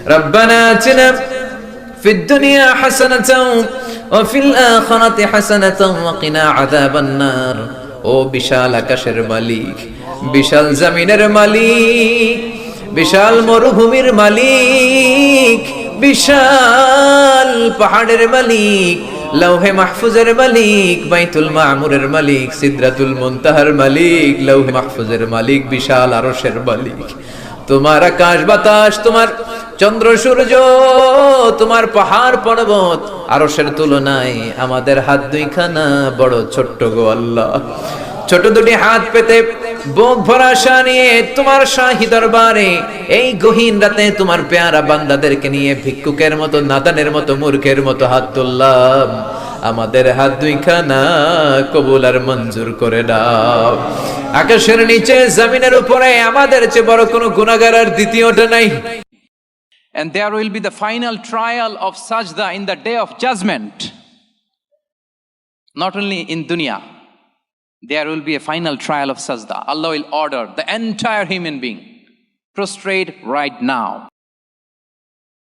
রব্বানা আতিনা ফিদ দুনিয়া হাসানাতাও ওয়া ফিল আখিরাতি হাসানাতাও ওয়া কিনা আযাবান নার। ও বিশাল আকাশের মালিক, বিশাল জমিনের মালিক, বিশাল মরুভূমির মালিক, বিশাল পাহাড়ের মালিক, লৌহে মাহফুজের মালিক, বাইতুল মামুরের মালিক, সিদরাতুল মুনতাহার মালিক, লৌহে মাহফুজের মালিক, বিশাল আরশের মালিক। তোমার আকাশ বাতাস, তোমার চন্দ্র সূর্য, তোমার পাহাড় পর্বত আরশের তুলনায় আমাদের হাত দুইখানা বড় ছোট্ট গো আল্লাহ। ছোট দুটি হাত পেতে বুক ভরা আশা নিয়ে তোমার শাহী দরবারে এই গহীন রাতে তোমার পেয়ারা বান্দাদেরকে নিয়ে ভিক্ষুকের মতো, নাদানের মতো, মূর্খের মতো হাত তুললাম। আমাদের হাত দুইখানা কবুল আর মঞ্জুর করে দাও। আকাশের নিচে জমিনের উপরে আমাদের চেয়ে বড় কোনো গুনাহগার আর দ্বিতীয়টা নাই। And there will be the final trial of sajda in the day of judgment. Not only in dunya, there will be a final trial of sajda. Allah will order the entire human being prostrate right now.